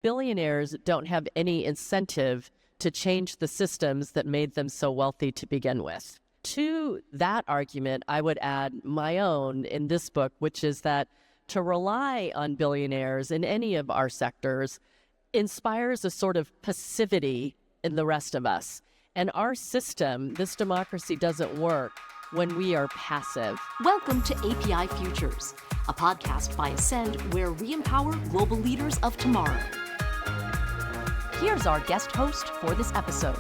billionaires don't have any incentive to change the systems that made them so wealthy to begin with. To that argument, I would add my own in this book, which is that to rely on billionaires in any of our sectors inspires a sort of passivity in the rest of us. And our system, this democracy, doesn't work when we are passive. Welcome to API Futures, a podcast by Ascend where we empower global leaders of tomorrow. Here's our guest host for this episode.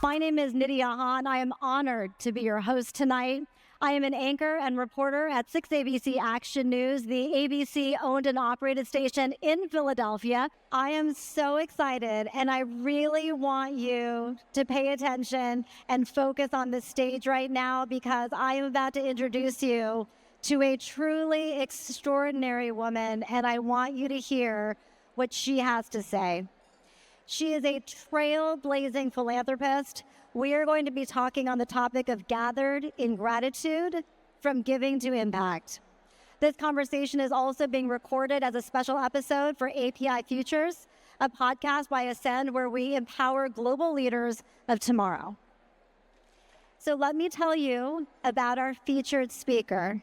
My name is Nydia Han. I am honored to be your host tonight. I am an anchor and reporter at 6 ABC Action News, the ABC-owned and operated station in Philadelphia. I am so excited, and I really want you to pay attention and focus on the stage right now because I am about to introduce you to a truly extraordinary woman, and I want you to hear what she has to say. She is a trailblazing philanthropist. We are going to be talking on the topic of gathered in gratitude from giving to impact. This conversation is also being recorded as a special episode for API Futures, a podcast by Ascend where we empower global leaders of tomorrow. So let me tell you about our featured speaker.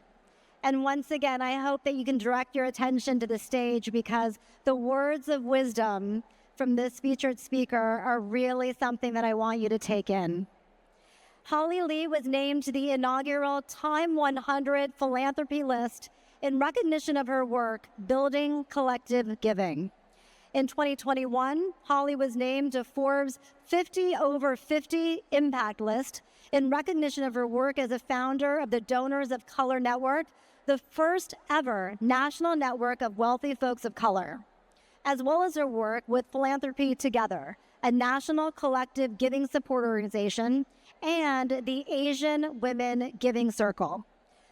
And once again, I hope that you can direct your attention to the stage because the words of wisdom from this featured speaker are really something that I want you to take in. Hali Lee was named to the inaugural Time100 Philanthropy list in recognition of her work building collective giving. In 2021, Hali was named to Forbes 50 over 50 impact list in recognition of her work as a founder of the Donors of Color Network, the first ever national network of wealthy folks of color, as well as her work with Philanthropy Together, a national collective giving support organization, and the Asian Women Giving Circle.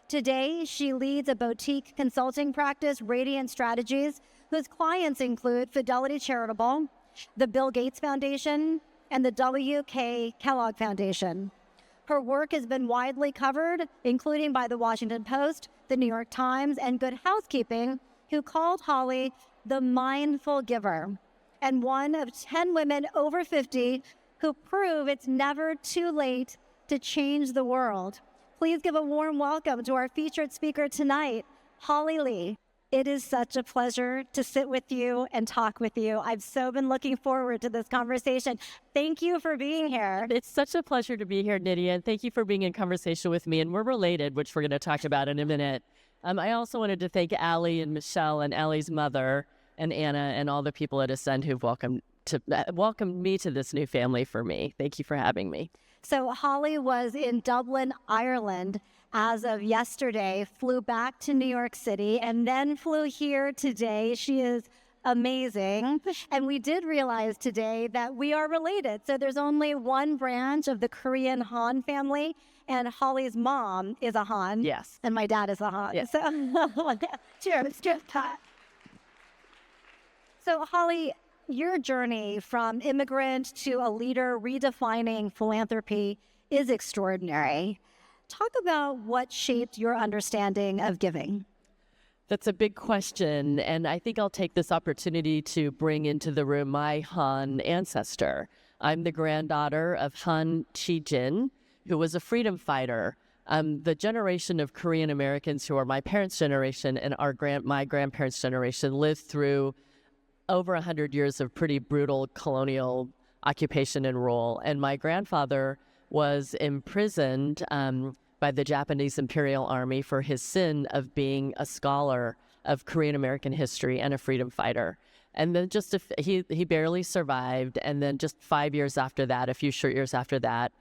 Today, she leads a boutique consulting practice, Radiant Strategies, whose clients include Fidelity Charitable, the Bill Gates Foundation, and the W.K. Kellogg Foundation. Her work has been widely covered, including by the Washington Post, the New York Times, and Good Housekeeping, who called Hali the mindful giver, and one of 10 women over 50 who prove it's never too late to change the world. Please give a warm welcome to our featured speaker tonight, Hali Lee. It is such a pleasure to sit with you and talk with you. I've so been looking forward to this conversation. Thank you for being here. It's such a pleasure to be here, Nydia, and thank you for being in conversation with me. And we're related, which we're going to talk about in a minute. I also wanted to thank Allie and Michelle and Allie's mother and Anna and all the people at Ascend who've welcomed me to this new family for me. Thank you for having me. So Hali was in Dublin, Ireland as of yesterday, flew back to New York City, and then flew here today. She is amazing. And we did realize today that we are related. So there's only one branch of the Korean Han family, and Hali's mom is a Han. Yes. And my dad is a Han. Yes. So, cheers. So Hali, your journey from immigrant to a leader redefining philanthropy is extraordinary. Talk about what shaped your understanding of giving. That's a big question, and I think I'll take this opportunity to bring into the room my Han ancestor. I'm the granddaughter of Han Chi-jin, who was a freedom fighter. The generation of Korean Americans who are my parents' generation and my grandparents' generation lived through over 100 years of pretty brutal colonial occupation and rule. And my grandfather was imprisoned by the Japanese Imperial Army for his sin of being a scholar of Korean American history and a freedom fighter. And then he barely survived. And then just 5 years after that, a few short years after that,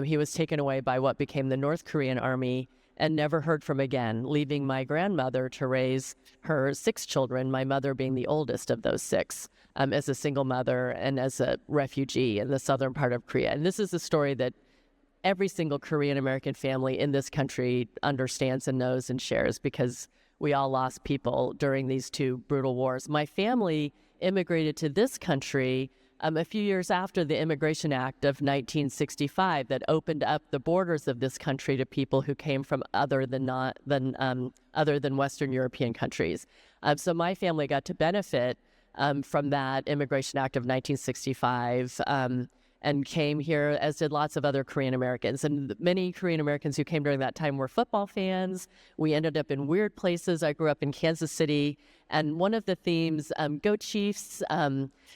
he was taken away by what became the North Korean Army and never heard from again, leaving my grandmother to raise her 6 children, my mother being the oldest of those 6, as a single mother and as a refugee in the southern part of Korea. And this is a story that every single Korean American family in this country understands and knows and shares because we all lost people during these 2 brutal wars. My family immigrated to this country a few years after the Immigration Act of 1965 that opened up the borders of this country to people who came from other than Western European countries. So my family got to benefit from that Immigration Act of 1965. And came here, as did lots of other Korean Americans. And many Korean Americans who came during that time were football fans. We ended up in weird places. I grew up in Kansas City. And one of the themes, Go Chiefs,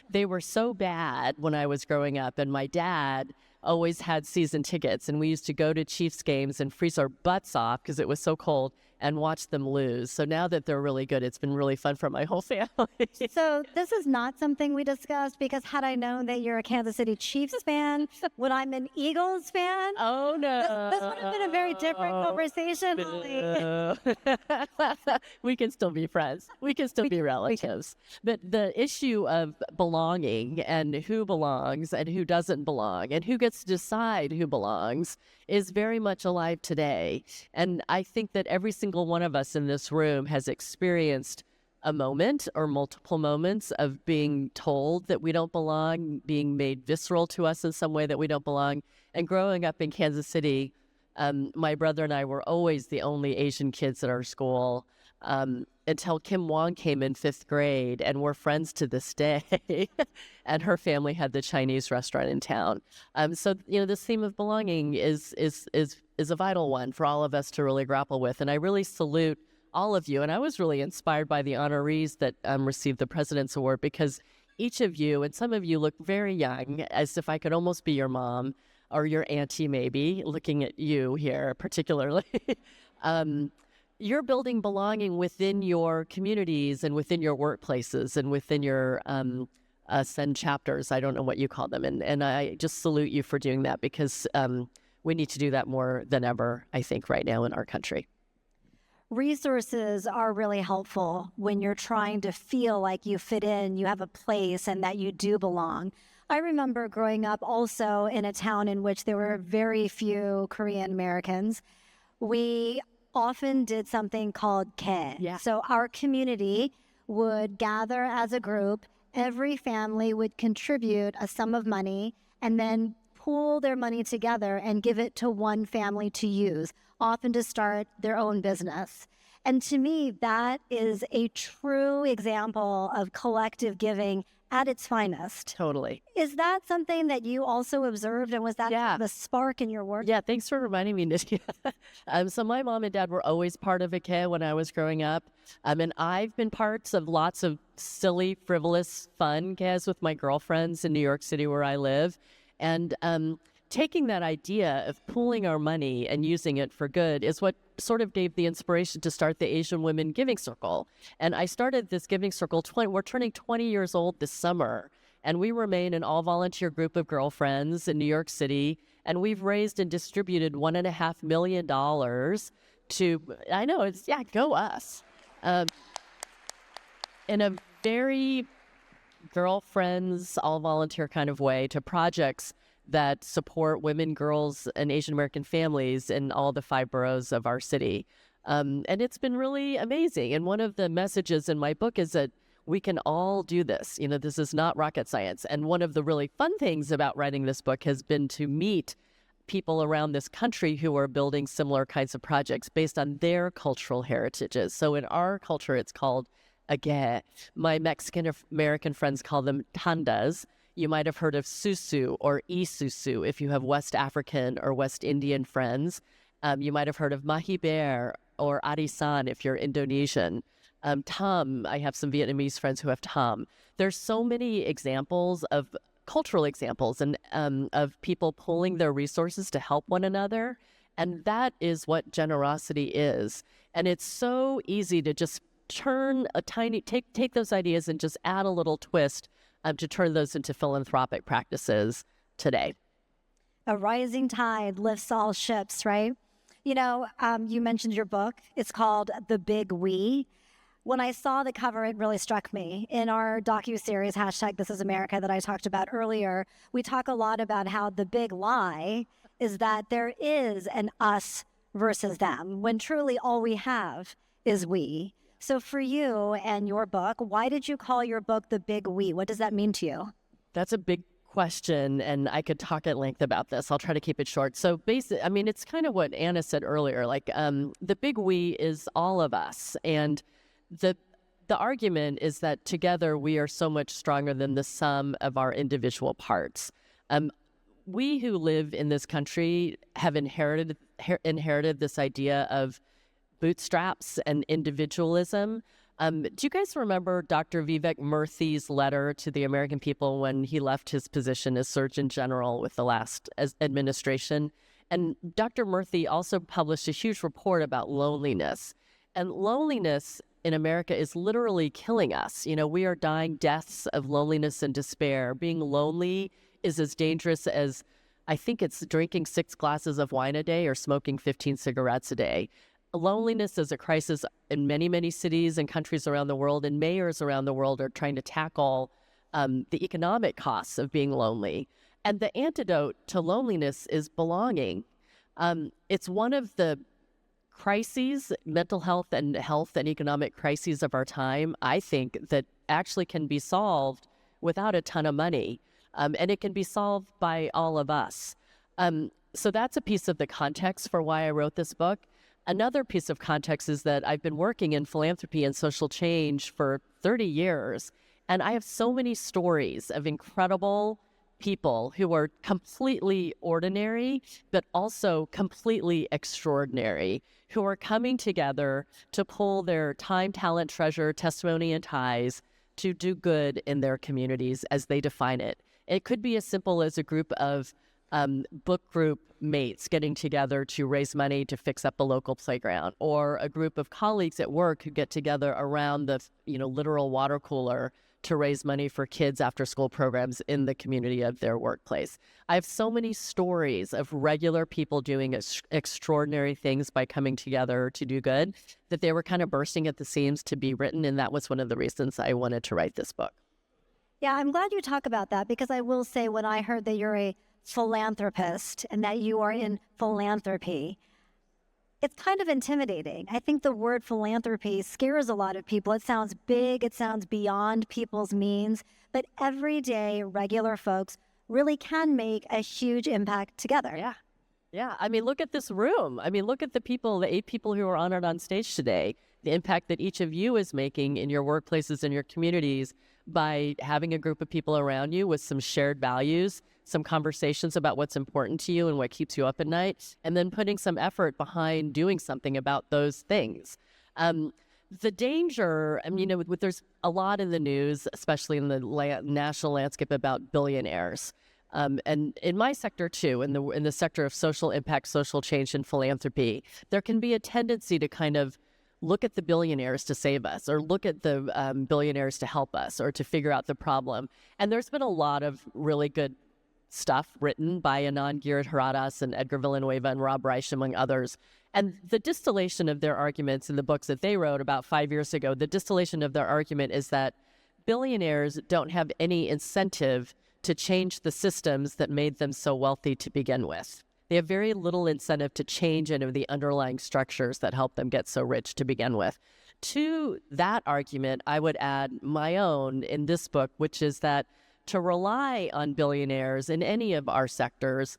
they were so bad when I was growing up. And my dad always had season tickets. And we used to go to Chiefs games and freeze our butts off because it was so cold and watch them lose. So now that they're really good, it's been really fun for my whole family. So this is not something we discussed, because had I known that you're a Kansas City Chiefs fan when I'm an Eagles fan, Oh, no. this would have been a very different conversation, Holly. We can still be friends. We can still be relatives. But the issue of belonging and who belongs and who doesn't belong and who gets to decide who belongs is very much alive today. And I think that every single one of us in this room has experienced a moment or multiple moments of being told that we don't belong, being made visceral to us in some way that we don't belong. And growing up in Kansas City, my brother and I were always the only Asian kids at our school until Kim Wong came in 5th grade, and we're friends to this day. And her family had the Chinese restaurant in town. So, this theme of belonging is a vital one for all of us to really grapple with. And I really salute all of you. And I was really inspired by the honorees that received the President's Award, because each of you, and some of you look very young, as if I could almost be your mom or your auntie maybe, looking at you here particularly. You're building belonging within your communities and within your workplaces and within your Ascend chapters. I don't know what you call them. And I just salute you for doing that, because we need to do that more than ever, I think, right now in our country. Resources are really helpful when you're trying to feel like you fit in, you have a place, and that you do belong. I remember growing up also in a town in which there were very few Korean Americans. We often did something called Ke. Yeah. So our community would gather as a group. Every family would contribute a sum of money and then pool their money together and give it to one family to use, often to start their own business. And to me, that is a true example of collective giving at its finest. Totally. Is that something that you also observed, and was that the spark in your work? Yeah, thanks for reminding me, Nydia. So my mom and dad were always part of IKEA when I was growing up. And I've been parts of lots of silly, frivolous, fun IKEAs with my girlfriends in New York City where I live. And taking that idea of pooling our money and using it for good is what sort of gave the inspiration to start the Asian Women Giving Circle. And I started this giving circle, we're turning 20 years old this summer. And we remain an all-volunteer group of girlfriends in New York City. And we've raised and distributed $1.5 million to, I know, go us. In a very girlfriends, all-volunteer kind of way, to projects that support women, girls, and Asian American families in all the 5 boroughs of our city. And it's been really amazing. And one of the messages in my book is that we can all do this. This is not rocket science. And one of the really fun things about writing this book has been to meet people around this country who are building similar kinds of projects based on their cultural heritages. So in our culture, it's called Age. My Mexican American friends call them tandas. You might have heard of susu or isusu if you have West African or West Indian friends. You might have heard of mahi bear or arisan if you're Indonesian. Tam, I have some Vietnamese friends who have tam. There's so many examples of cultural examples and of people pooling their resources to help one another. And that is what generosity is. And it's so easy to just turn take those ideas and just add a little twist to turn those into philanthropic practices today. A rising tide lifts all ships, right? You mentioned your book. It's called The Big We. When I saw the cover, it really struck me. In our docuseries, #ThisIsAmerica, that I talked about earlier, we talk a lot about how the big lie is that there is an us versus them, when truly all we have is we. So for you and your book, why did you call your book The Big We? What does that mean to you? That's a big question, and I could talk at length about this. I'll try to keep it short. So basically, it's kind of what Anna said earlier, the big we is all of us. And the the argument is that together we are so much stronger than the sum of our individual parts. We who live in this country have inherited this idea of bootstraps and individualism. Do you guys remember Dr. Vivek Murthy's letter to the American people when he left his position as Surgeon General with the last administration? And Dr. Murthy also published a huge report about loneliness. And loneliness in America is literally killing us. You know, we are dying deaths of loneliness and despair. Being lonely is as dangerous as, I think it's drinking 6 glasses of wine a day or smoking 15 cigarettes a day. Loneliness is a crisis in many, many cities and countries around the world, and mayors around the world are trying to tackle the economic costs of being lonely. And the antidote to loneliness is belonging. It's one of the crises, mental health and economic crises of our time, I think, that actually can be solved without a ton of money. And it can be solved by all of us. So that's a piece of the context for why I wrote this book. Another piece of context is that I've been working in philanthropy and social change for 30 years, and I have so many stories of incredible people who are completely ordinary, but also completely extraordinary, who are coming together to pull their time, talent, treasure, testimony, and ties to do good in their communities as they define it. It could be as simple as a group of book group mates getting together to raise money to fix up a local playground, or a group of colleagues at work who get together around the literal water cooler to raise money for kids after school programs in the community of their workplace. I have so many stories of regular people doing extraordinary things by coming together to do good that they were kind of bursting at the seams to be written, and that was one of the reasons I wanted to write this book. Yeah, I'm glad you talk about that, because I will say, when I heard that you're a philanthropist and that you are in philanthropy, it's kind of intimidating. I think the word philanthropy scares a lot of people. It sounds big, it sounds beyond people's means, but everyday regular folks really can make a huge impact together. Yeah. I mean, look at this room. I mean, look at the 8 people who are honored on stage today, the impact that each of you is making in your workplaces and your communities by having a group of people around you with some shared values, some conversations about what's important to you and what keeps you up at night, and then putting some effort behind doing something about those things. The danger, there's a lot in the news, especially in the national landscape, about billionaires. And in my sector too, in the sector of social impact, social change, and philanthropy, there can be a tendency to kind of look at the billionaires to save us, or look at the billionaires to help us, or to figure out the problem. And there's been a lot of really good stuff written by Anand Giridharadas and Edgar Villanueva and Rob Reich, among others. And the distillation of their arguments in the books that they wrote about 5 years ago, the distillation of their argument is that billionaires don't have any incentive to change the systems that made them so wealthy to begin with. They have very little incentive to change any of the underlying structures that help them get so rich to begin with. To that argument, I would add my own in this book, which is that to rely on billionaires in any of our sectors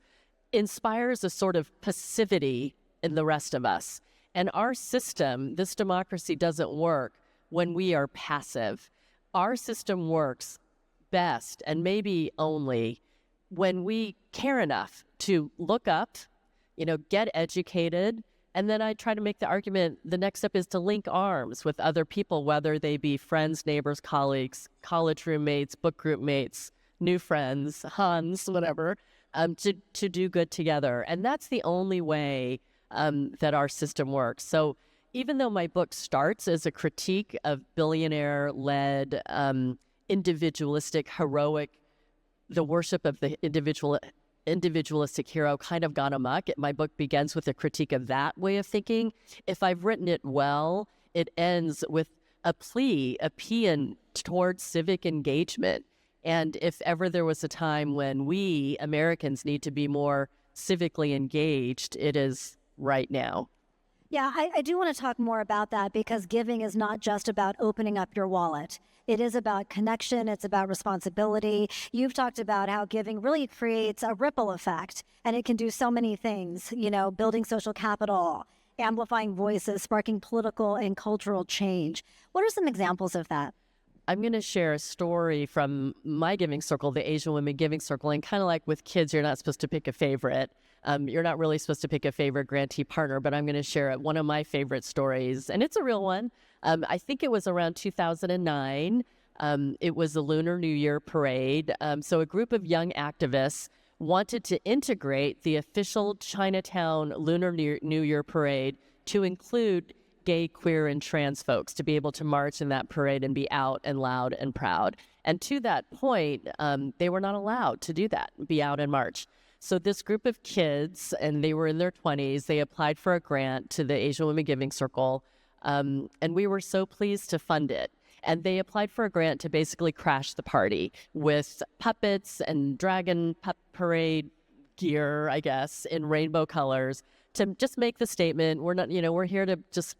inspires a sort of passivity in the rest of us. And our system, this democracy, doesn't work when we are passive. Our system works best, and maybe only, when we care enough to look up, get educated. And then I try to make the argument, the next step is to link arms with other people, whether they be friends, neighbors, colleagues, college roommates, book group mates, new friends, Hans, whatever, to do good together. And that's the only way that our system works. So even though my book starts as a critique of billionaire-led, individualistic, heroic, the worship of the individualistic hero kind of gone amok. My book begins with a critique of that way of thinking. If I've written it well, it ends with a paean towards civic engagement. And if ever there was a time when we Americans need to be more civically engaged, it is right now. Yeah, I do want to talk more about that, because giving is not just about opening up your wallet. It is about connection. It's about responsibility. You've talked about how giving really creates a ripple effect, and it can do so many things, building social capital amplifying voices, sparking political and cultural change. What are some examples of that? I'm going to share a story from my giving circle, the Asian Women Giving Circle. And kind of like with kids, you're not supposed to pick a favorite. You're not really supposed to pick a favorite grantee partner, but I'm going to share one of my favorite stories. And it's a real one. I think it was around 2009. It was the Lunar New Year parade. So a group of young activists wanted to integrate the official Chinatown Lunar New Year parade to include gay, queer, and trans folks to be able to march in that parade and be out and loud and proud. And to that point, they were not allowed to do that, be out and march. So this group of kids, and they were in their 20s, they applied for a grant to the Asian Women Giving Circle, and we were so pleased to fund it. And they applied for a grant to basically crash the party with puppets and dragon parade gear, I guess, in rainbow colors to just make the statement, we're not, we're here to just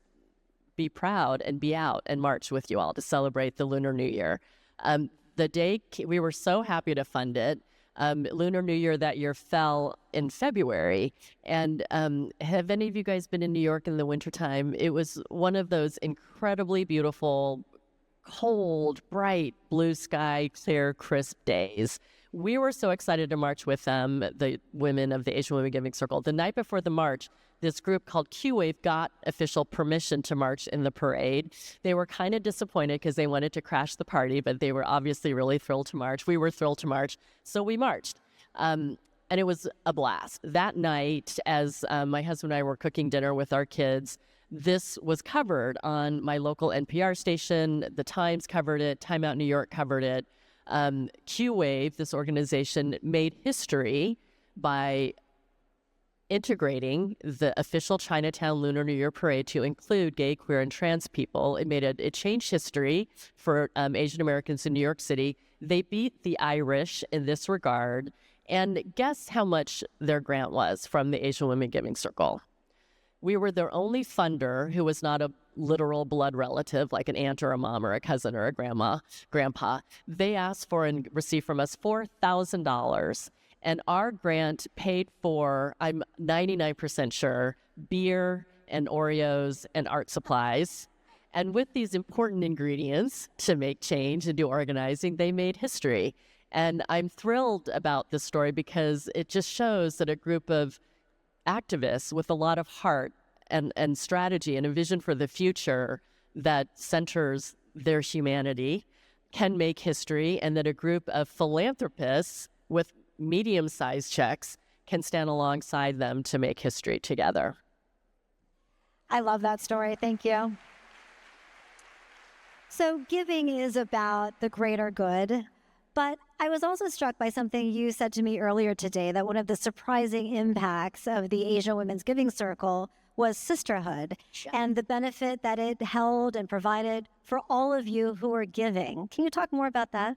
be proud and be out and march with you all to celebrate the Lunar New Year. The day we were so happy to fund it. Lunar New Year that year fell in February. And have any of you guys been in New York in the wintertime? It was one of those incredibly beautiful, cold, bright, blue sky, clear, crisp days. We were so excited to march with them, the women of the Asian Women Giving Circle. The night before the march, this group called Q-Wave got official permission to march in the parade. They were kind of disappointed because they wanted to crash the party, but they were obviously really thrilled to march. We were thrilled to march, so we marched. And it was a blast. That night, as my husband and I were cooking dinner with our kids, this was covered on my local NPR station. The Times covered it. Time Out New York covered it. Q-Wave, this organization, made history by integrating the official Chinatown Lunar New Year parade to include gay, queer, and trans people. It changed history for Asian Americans in New York City. They beat the Irish in this regard. And guess how much their grant was from the Asian Women Giving Circle? We were their only funder who was not a literal blood relative, like an aunt or a mom or a cousin or a grandpa. They asked for and received from us $4,000. And our grant paid for, I'm 99% sure, beer and Oreos and art supplies. And with these important ingredients to make change and do organizing, they made history. And I'm thrilled about this story because it just shows that a group of activists with a lot of heart and strategy and a vision for the future that centers their humanity can make history, and that a group of philanthropists with medium-sized checks can stand alongside them to make history together. I love that story. Thank you. So giving is about the greater good, but I was also struck by something you said to me earlier today, that one of the surprising impacts of the Asian Women's Giving Circle was sisterhood and the benefit that it held and provided for all of you who are giving. Can you talk more about that?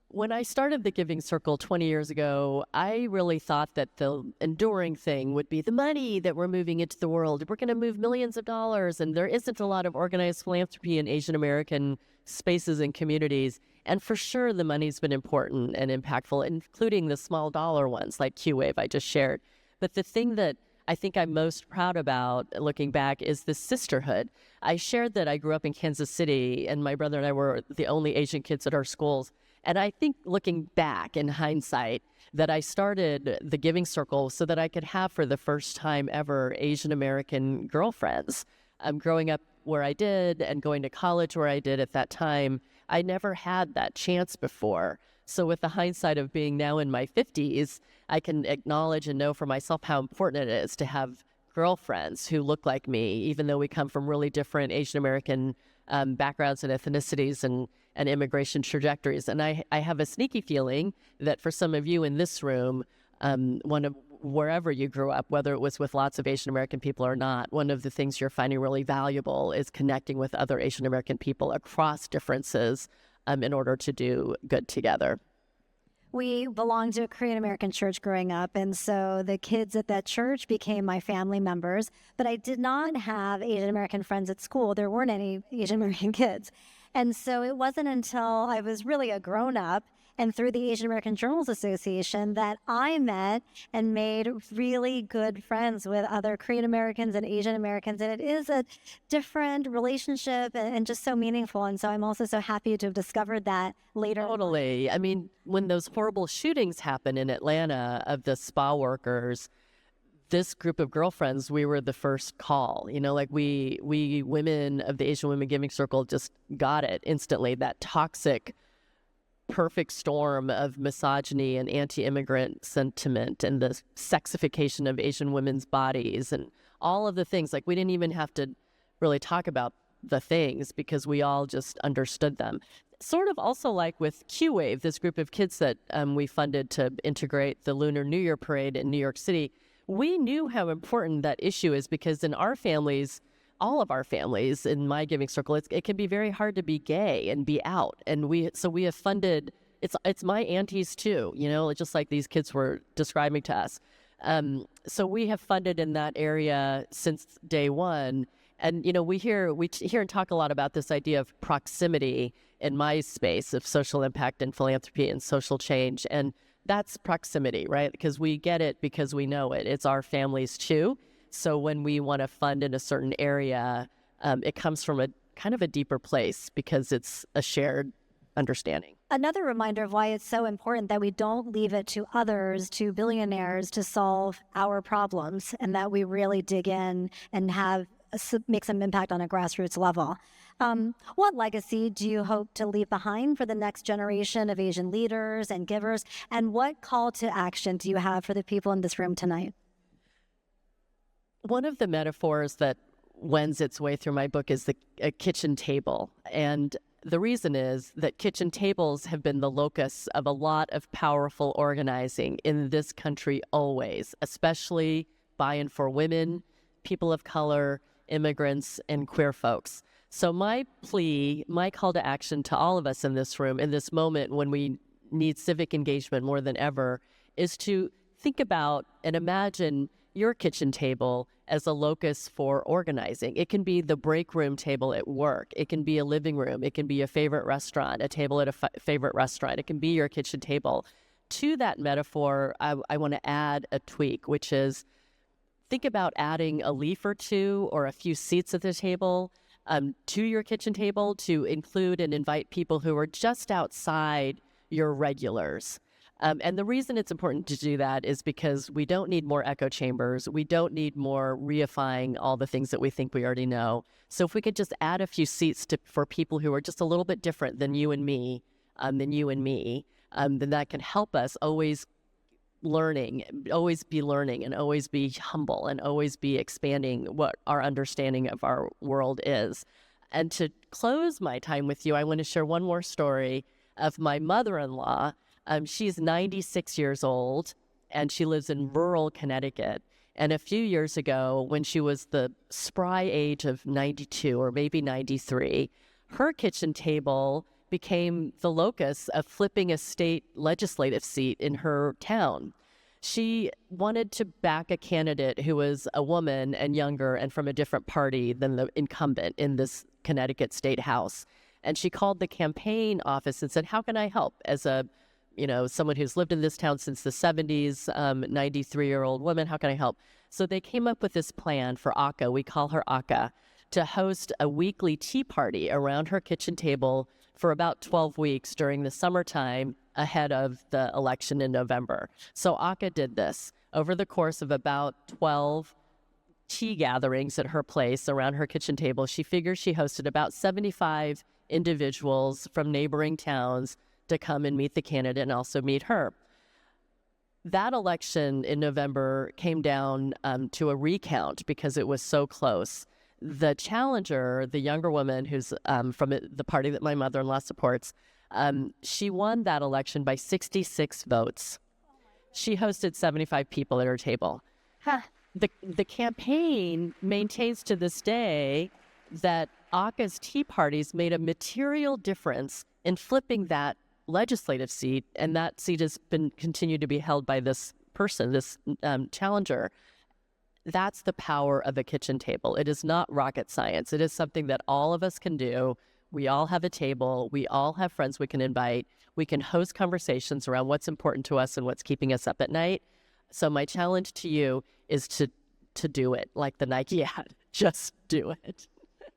When I started the Giving Circle 20 years ago, I really thought that the enduring thing would be the money that we're moving into the world. We're going to move millions of dollars, and there isn't a lot of organized philanthropy in Asian American spaces and communities. And for sure, the money's been important and impactful, including the small dollar ones like Q-Wave I just shared. But the thing that I think I'm most proud about looking back is the sisterhood. I shared that I grew up in Kansas City, and my brother and I were the only Asian kids at our schools. And I think looking back in hindsight that I started the Giving Circle so that I could have for the first time ever Asian American girlfriends. Growing up where I did and going to college where I did at that time, I never had that chance before. So with the hindsight of being now in my 50s, I can acknowledge and know for myself how important it is to have girlfriends who look like me, even though we come from really different Asian American backgrounds and ethnicities and immigration trajectories. And I have a sneaky feeling that for some of you in this room, wherever you grew up, whether it was with lots of Asian American people or not, one of the things you're finding really valuable is connecting with other Asian American people across differences in order to do good together. We belonged to a Korean American church growing up, and so the kids at that church became my family members, but I did not have Asian American friends at school. There weren't any Asian American kids. And so it wasn't until I was really a grown-up and through the Asian American Journals Association that I met and made really good friends with other Korean Americans and Asian Americans. And it is a different relationship and just so meaningful. And so I'm also so happy to have discovered that later. Totally. I mean, when those horrible shootings happened in Atlanta of the spa workers, this group of girlfriends, we were the first call. You know, like we women of the Asian Women Giving Circle just got it instantly, that toxic, perfect storm of misogyny and anti-immigrant sentiment and the sexification of Asian women's bodies and all of the things. Like, we didn't even have to really talk about the things because we all just understood them. Sort of also like with Q-Wave, this group of kids that we funded to integrate the Lunar New Year parade in New York City. We knew how important that issue is because in our families, all of our families in my giving circle, it can be very hard to be gay and be out. And we have funded, it's my aunties too, you know, just like these kids were describing to us. So we have funded in that area since day one. And, you know, we hear and talk a lot about this idea of proximity in my space of social impact and philanthropy and social change. And that's proximity, right? Because we get it because we know it. It's our families too. So when we want to fund in a certain area, it comes from a kind of a deeper place because it's a shared understanding. Another reminder of why it's so important that we don't leave it to others, to billionaires, to solve our problems, and that we really dig in and make some impact on a grassroots level. What legacy do you hope to leave behind for the next generation of Asian leaders and givers? And what call to action do you have for the people in this room tonight? One of the metaphors that wends its way through my book is a kitchen table. And the reason is that kitchen tables have been the locus of a lot of powerful organizing in this country always, especially by and for women, people of color, immigrants, and queer folks. So my plea, my call to action to all of us in this room, in this moment when we need civic engagement more than ever, is to think about and imagine your kitchen table as a locus for organizing. It can be the break room table at work. It can be a living room. It can be a favorite restaurant, a table at a favorite restaurant. It can be your kitchen table. To that metaphor, I want to add a tweak, which is think about adding a leaf or two or a few seats at the table to your kitchen table to include and invite people who are just outside your regulars. And the reason it's important to do that is because we don't need more echo chambers. We don't need more reifying all the things that we think we already know. So if we could just add a few seats for people who are just a little bit different than you and me, then that can help us always be learning and always be humble and always be expanding what our understanding of our world is. And to close my time with you, I want to share one more story of my mother-in-law. She's 96 years old, and she lives in rural Connecticut. And a few years ago, when she was the spry age of 92 or maybe 93, her kitchen table became the locus of flipping a state legislative seat in her town. She wanted to back a candidate who was a woman and younger and from a different party than the incumbent in this Connecticut State House. And she called the campaign office and said, how can I help? As someone who's lived in this town since the 70s, 93-year-old woman, how can I help? So they came up with this plan for Aka, we call her Aka, to host a weekly tea party around her kitchen table for about 12 weeks during the summertime ahead of the election in November. So Aka did this over the course of about 12 tea gatherings at her place around her kitchen table. She figures she hosted about 75 individuals from neighboring towns to come and meet the candidate and also meet her. That election in November came down to a recount because it was so close. The challenger, the younger woman who's from the party that my mother-in-law supports, she won that election by 66 votes. She hosted 75 people at her table. The campaign maintains to this day that Aka's tea parties made a material difference in flipping that legislative seat, and that seat has been continued to be held by this person, this challenger. That's the power of a kitchen table. It is not rocket science. It is something that all of us can do We all have a table. We all have friends we can invite. We can host conversations around what's important to us and what's keeping us up at night. So my challenge to you is to do it like the Nike ad. Just do it.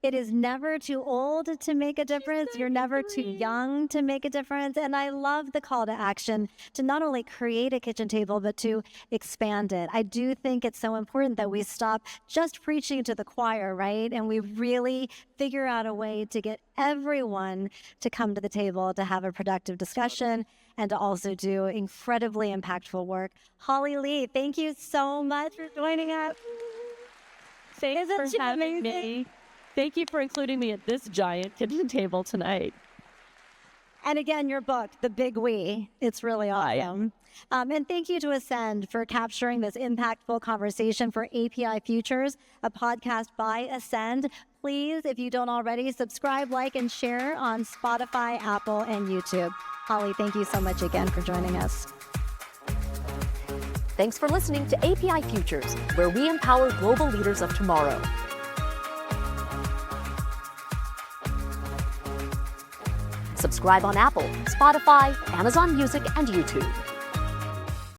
It is never too old to make a difference. You're never too young to make a difference. And I love the call to action to not only create a kitchen table, but to expand it. I do think it's so important that we stop just preaching to the choir, right? And we really figure out a way to get everyone to come to the table to have a productive discussion and to also do incredibly impactful work. Hali Lee, thank you so much for joining us. Thanks for having me. Thank you for including me at this giant kitchen table tonight. And again, your book, The Big We, it's really awesome. And thank you to Ascend for capturing this impactful conversation for API Futures, a podcast by Ascend. Please, if you don't already, subscribe, like, and share on Spotify, Apple, and YouTube. Hali, thank you so much again for joining us. Thanks for listening to API Futures, where we empower global leaders of tomorrow. Subscribe on Apple, Spotify, Amazon Music, and YouTube.